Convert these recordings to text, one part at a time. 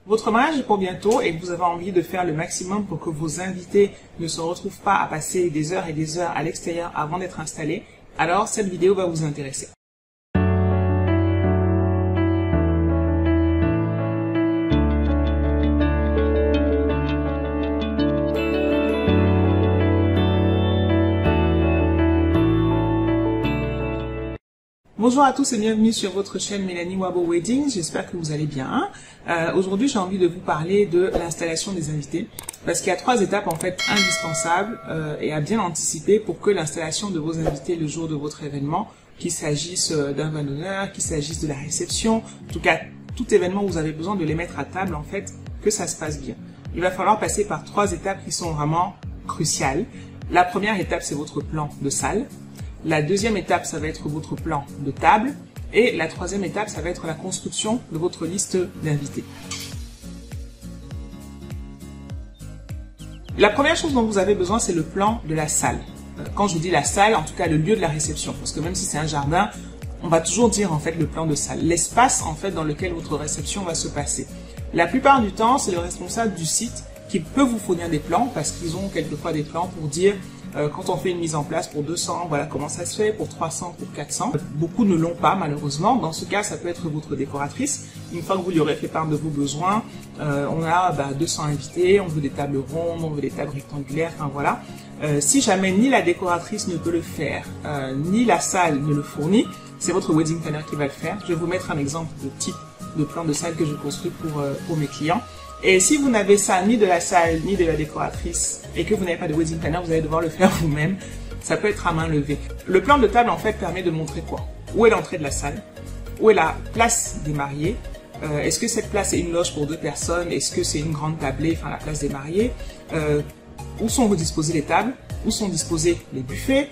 Votre mariage est pour bientôt et vous avez envie de faire le maximum pour que vos invités ne se retrouvent pas à passer des heures et des heures à l'extérieur avant d'être installés, alors cette vidéo va vous intéresser. Bonjour à tous et bienvenue sur votre chaîne Mélanie Wabo Wedding, j'espère que vous allez bien. Aujourd'hui j'ai envie de vous parler de l'installation des invités parce qu'il y a 3 étapes en fait indispensables et à bien anticiper pour que l'installation de vos invités le jour de votre événement, qu'il s'agisse d'un vin d'honneur, qu'il s'agisse de la réception, en tout cas tout événement où vous avez besoin de les mettre à table en fait, que ça se passe bien. Il va falloir passer par 3 étapes qui sont vraiment cruciales. La première étape c'est votre plan de salle. La deuxième étape, ça va être votre plan de table. Et la troisième étape, ça va être la construction de votre liste d'invités. La première chose dont vous avez besoin, c'est le plan de la salle. Quand je dis la salle, en tout cas le lieu de la réception. Parce que même si c'est un jardin, on va toujours dire en fait le plan de salle. L'espace en fait dans lequel votre réception va se passer. La plupart du temps, c'est le responsable du site qui peut vous fournir des plans parce qu'ils ont quelquefois des plans pour dire quand on fait une mise en place pour 200, voilà comment ça se fait, pour 300, pour 400. Beaucoup ne l'ont pas malheureusement. Dans ce cas, ça peut être votre décoratrice. Une fois que vous lui aurez fait part de vos besoins, on a 200 invités, on veut des tables rondes, on veut des tables rectangulaires, enfin voilà. Si jamais ni la décoratrice ne peut le faire, ni la salle ne le fournit, c'est votre wedding planner qui va le faire. Je vais vous mettre un exemple de type de plan de salle que je construis pour mes clients. Et si vous n'avez ça ni de la salle ni de la décoratrice et que vous n'avez pas de wedding planner, vous allez devoir le faire vous-même. Ça peut être à main levée. Le plan de table en fait permet de montrer quoi? Où est l'entrée de la salle? Où est la place des mariés? Est-ce que cette place est une loge pour 2 personnes? Est-ce que c'est une grande tablée, enfin la place des mariés? Où sont disposées les tables? Où sont disposés les buffets?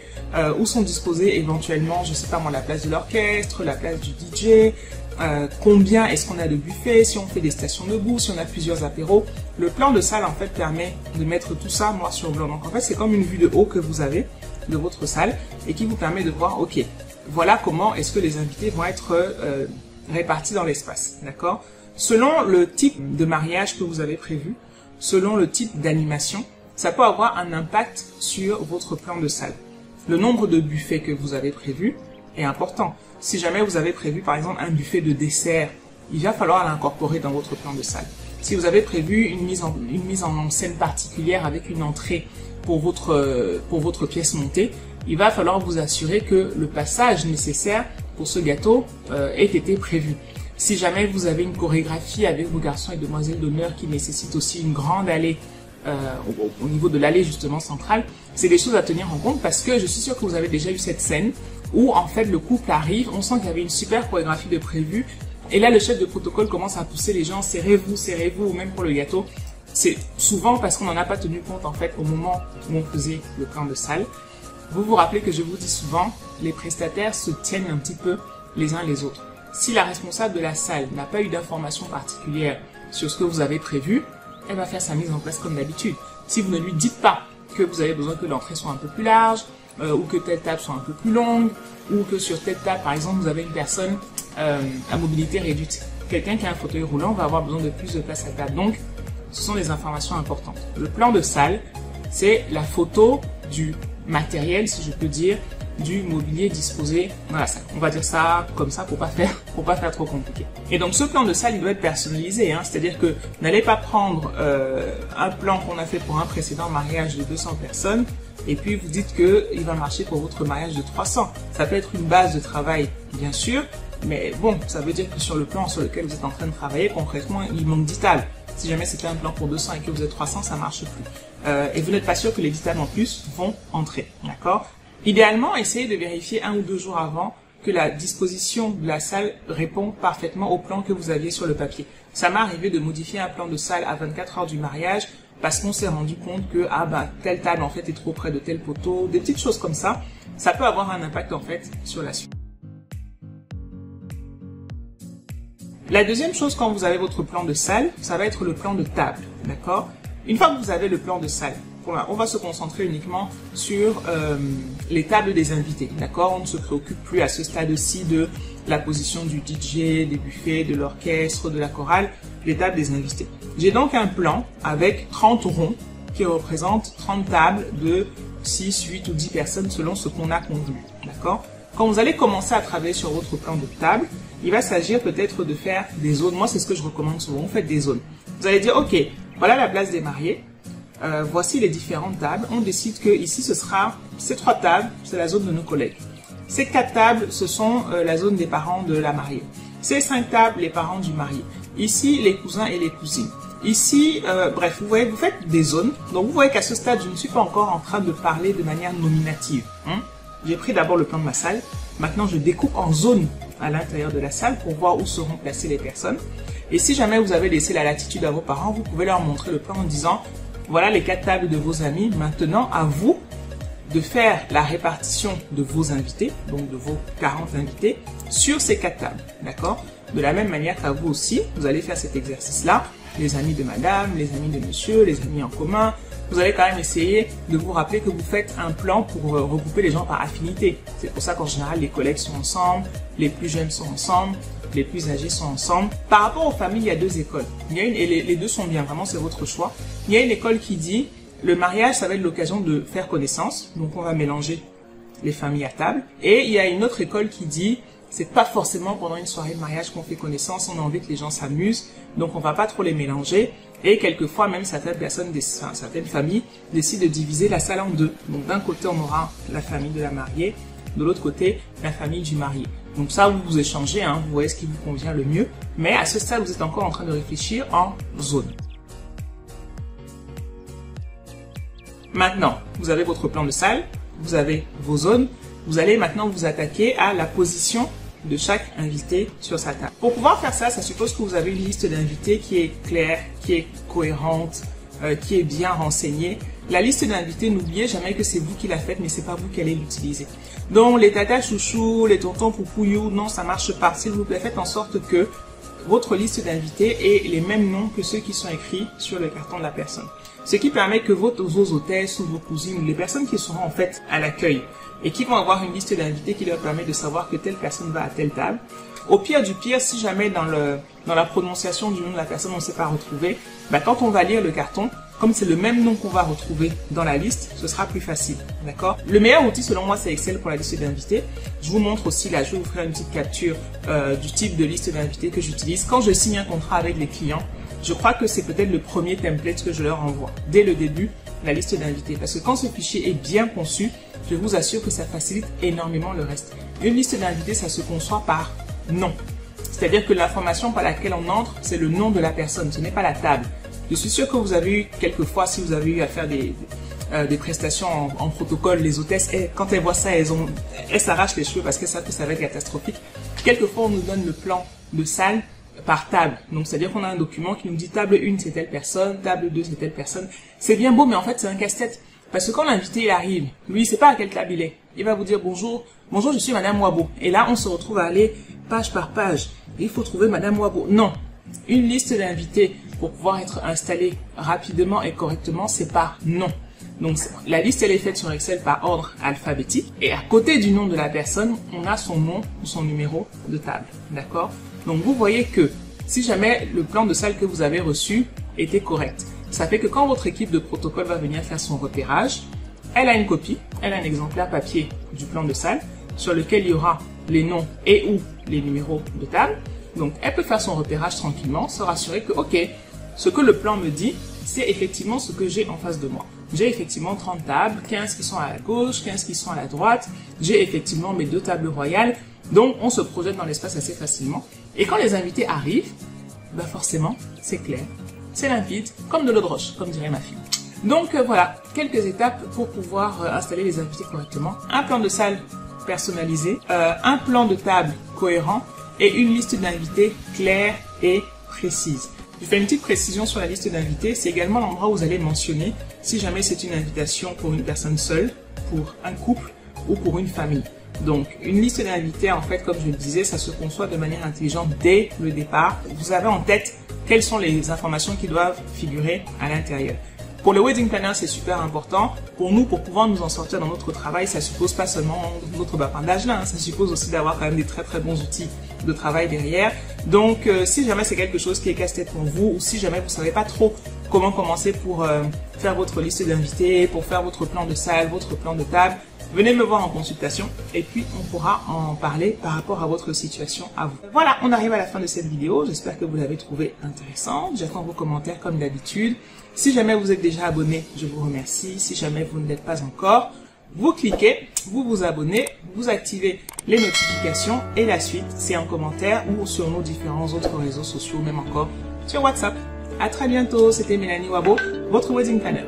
Où sont disposés éventuellement, je sais pas moi, la place de l'orchestre, la place du DJ? Combien est-ce qu'on a de buffets, si on fait des stations debout, si on a plusieurs apéros. Le plan de salle en fait permet de mettre tout ça noir sur blanc. Donc en fait c'est comme une vue de haut que vous avez de votre salle et qui vous permet de voir ok, voilà comment est-ce que les invités vont être répartis dans l'espace, d'accord? Selon le type de mariage que vous avez prévu, selon le type d'animation, ça peut avoir un impact sur votre plan de salle. Le nombre de buffets que vous avez prévu est important. Si jamais vous avez prévu par exemple un buffet de dessert, il va falloir l'incorporer dans votre plan de salle. Si vous avez prévu une mise en scène particulière avec une entrée pour votre pièce montée, il va falloir vous assurer que le passage nécessaire pour ce gâteau ait été prévu. Si jamais vous avez une chorégraphie avec vos garçons et demoiselles d'honneur qui nécessite aussi une grande allée au niveau de l'allée justement centrale, c'est des choses à tenir en compte parce que je suis sûre que vous avez déjà eu cette scène où en fait le couple arrive, on sent qu'il y avait une super chorégraphie de prévu et là le chef de protocole commence à pousser les gens, serrez-vous, ou même pour le gâteau. C'est souvent parce qu'on n'en a pas tenu compte en fait au moment où on faisait le plan de salle. Vous vous rappelez que je vous dis souvent, les prestataires se tiennent un petit peu les uns les autres. Si la responsable de la salle n'a pas eu d'informations particulières sur ce que vous avez prévu, elle va faire sa mise en place comme d'habitude. Si vous ne lui dites pas que vous avez besoin que l'entrée soit un peu plus large, ou que telle table soit un peu plus longue, ou que sur telle table, par exemple, vous avez une personne à mobilité réduite. Quelqu'un qui a un fauteuil roulant va avoir besoin de plus de place à table. Donc, ce sont des informations importantes. Le plan de salle, c'est la photo du matériel, si je peux dire, du mobilier disposé dans la salle. On va dire ça comme ça pour pas faire trop compliqué. Et donc ce plan de salle il doit être personnalisé, hein, c'est-à-dire que n'allez pas prendre un plan qu'on a fait pour un précédent mariage de 200 personnes et puis vous dites que il va marcher pour votre mariage de 300. Ça peut être une base de travail bien sûr, mais bon, ça veut dire que sur le plan sur lequel vous êtes en train de travailler, concrètement, il manque 10 tables. Si jamais c'était un plan pour 200 et que vous êtes 300, ça marche plus. Et vous n'êtes pas sûr que les 10 tables en plus vont entrer, d'accord? Idéalement, essayez de vérifier 1 ou 2 jours avant que la disposition de la salle répond parfaitement au plan que vous aviez sur le papier. Ça m'est arrivé de modifier un plan de salle à 24 heures du mariage parce qu'on s'est rendu compte que telle table en fait est trop près de tel poteau, des petites choses comme ça. Ça peut avoir un impact en fait sur la suite. La deuxième chose quand vous avez votre plan de salle, ça va être le plan de table, d'accord? Une fois que vous avez le plan de salle, on va se concentrer uniquement sur les tables des invités, d'accord? On ne se préoccupe plus à ce stade-ci de la position du DJ, des buffets, de l'orchestre, de la chorale. les tables des invités. J'ai donc un plan avec 30 ronds qui représentent 30 tables de 6, 8 ou 10 personnes selon ce qu'on a convenu. D'accord? Quand vous allez commencer à travailler sur votre plan de table, il va s'agir peut-être de faire des zones. Moi, c'est ce que je recommande souvent. Vous faites des zones. Vous allez dire, OK, voilà la place des mariés. Voici les différentes tables. On décide que ici, ce sera ces 3 tables, c'est la zone de nos collègues. Ces 4 tables, ce sont la zone des parents de la mariée. Ces 5 tables, les parents du marié. Ici, les cousins et les cousines. Ici, bref, vous voyez, vous faites des zones. Donc, vous voyez qu'à ce stade, je ne suis pas encore en train de parler de manière nominative. J'ai pris d'abord le plan de ma salle. Maintenant, je découpe en zones à l'intérieur de la salle pour voir où seront placées les personnes. Et si jamais vous avez laissé la latitude à vos parents, vous pouvez leur montrer le plan en disant, voilà les 4 tables de vos amis. Maintenant, à vous de faire la répartition de vos invités, donc de vos 40 invités, sur ces 4 tables. D'accord? De la même manière qu'à vous aussi, vous allez faire cet exercice-là. Les amis de madame, les amis de monsieur, les amis en commun. Vous allez quand même essayer de vous rappeler que vous faites un plan pour regrouper les gens par affinité. C'est pour ça qu'en général, les collègues sont ensemble, les plus jeunes sont ensemble, les plus âgés sont ensemble. Par rapport aux familles, il y a 2 écoles. Il y a une, et les 2 sont bien, vraiment, c'est votre choix. Il y a une école qui dit, le mariage, ça va être l'occasion de faire connaissance. Donc, on va mélanger les familles à table. Et il y a une autre école qui dit, c'est pas forcément pendant une soirée de mariage qu'on fait connaissance, on a envie que les gens s'amusent, donc on va pas trop les mélanger. Et quelquefois, même certaines personnes, certaines familles décident de diviser la salle en 2. Donc d'un côté, on aura la famille de la mariée, de l'autre côté, la famille du marié. Donc ça, vous échangez, vous voyez ce qui vous convient le mieux. Mais à ce stade, vous êtes encore en train de réfléchir en zone. Maintenant, vous avez votre plan de salle, vous avez vos zones. Vous allez maintenant vous attaquer à la position de chaque invité sur sa table. Pour pouvoir faire ça, ça suppose que vous avez une liste d'invités qui est claire, qui est cohérente, qui est bien renseignée. La liste d'invités, n'oubliez jamais que c'est vous qui la faites, mais c'est pas vous qui allez l'utiliser. Donc les tatas chouchous, les tontons poupouillou, non, ça marche pas. S'il vous plaît, faites en sorte que votre liste d'invités ait les mêmes noms que ceux qui sont écrits sur le carton de la personne. Ce qui permet que vos hôtesses ou vos cousines ou les personnes qui seront en fait à l'accueil et qui vont avoir une liste d'invités qui leur permet de savoir que telle personne va à telle table. Au pire du pire, si jamais dans la prononciation du nom de la personne, on ne s'est pas retrouvé, quand on va lire le carton, comme c'est le même nom qu'on va retrouver dans la liste, ce sera plus facile. D'accord? Le meilleur outil selon moi, c'est Excel pour la liste d'invités. Je vous montre aussi là, je vais vous faire une petite capture du type de liste d'invités que j'utilise. Quand je signe un contrat avec les clients, je crois que c'est peut-être le premier template que je leur envoie dès le début, la liste d'invités. Parce que quand ce fichier est bien conçu, je vous assure que ça facilite énormément le reste. Une liste d'invités, ça se conçoit par nom. C'est-à-dire que l'information par laquelle on entre, c'est le nom de la personne, ce n'est pas la table. Je suis sûr que vous avez eu quelquefois, si vous avez eu à faire des prestations en protocole, les hôtesses, quand elles voient ça, elles s'arrachent les cheveux parce qu'elles savent que ça va être catastrophique. Quelquefois, on nous donne le plan de salle par table. Donc, c'est-à-dire qu'on a un document qui nous dit table 1, c'est telle personne, table 2, c'est telle personne. C'est bien beau, mais en fait, c'est un casse-tête. Parce que quand l'invité il arrive, lui, il sait pas à quelle table il est. Il va vous dire bonjour, bonjour, je suis Madame Wabo. Et là, on se retrouve à aller page par page. Il faut trouver Madame Wabo. Non. Une liste d'invités pour pouvoir être installée rapidement et correctement, c'est par nom. Donc, la liste, elle est faite sur Excel par ordre alphabétique. Et à côté du nom de la personne, on a son nom ou son numéro de table. D'accord? Donc, vous voyez que si jamais le plan de salle que vous avez reçu était correct, ça fait que quand votre équipe de protocole va venir faire son repérage, elle a une copie, elle a un exemplaire papier du plan de salle sur lequel il y aura les noms et ou les numéros de table. Donc, elle peut faire son repérage tranquillement, se rassurer que, ok, ce que le plan me dit, c'est effectivement ce que j'ai en face de moi. J'ai effectivement 30 tables, 15 qui sont à la gauche, 15 qui sont à la droite. J'ai effectivement mes 2 tables royales. Donc, on se projette dans l'espace assez facilement. Et quand les invités arrivent, forcément, c'est clair, c'est limpide, comme de l'eau de roche, comme dirait ma fille. Donc, voilà, quelques étapes pour pouvoir installer les invités correctement. Un plan de salle personnalisé, un plan de table cohérent et une liste d'invités claire et précise. Je fais une petite précision sur la liste d'invités. C'est également l'endroit où vous allez mentionner si jamais c'est une invitation pour une personne seule, pour un couple ou pour une famille. Donc, une liste d'invités, en fait, comme je le disais, ça se conçoit de manière intelligente dès le départ. Vous avez en tête quelles sont les informations qui doivent figurer à l'intérieur. Pour le wedding planner, c'est super important. Pour nous, pour pouvoir nous en sortir dans notre travail, ça suppose pas seulement notre bapendage là, ça suppose aussi d'avoir quand même des très très bons outils de travail derrière. Donc, si jamais c'est quelque chose qui est casse-tête pour vous, ou si jamais vous savez pas trop comment commencer pour faire votre liste d'invités, pour faire votre plan de salle, votre plan de table, venez me voir en consultation et puis on pourra en parler par rapport à votre situation à vous. Voilà, on arrive à la fin de cette vidéo. J'espère que vous l'avez trouvée intéressante. J'attends vos commentaires comme d'habitude. Si jamais vous êtes déjà abonné, je vous remercie. Si jamais vous ne l'êtes pas encore, vous cliquez, vous vous abonnez, vous activez les notifications et la suite, c'est en commentaire ou sur nos différents autres réseaux sociaux, même encore sur WhatsApp. À très bientôt, c'était Mélanie Wabo, votre wedding planner.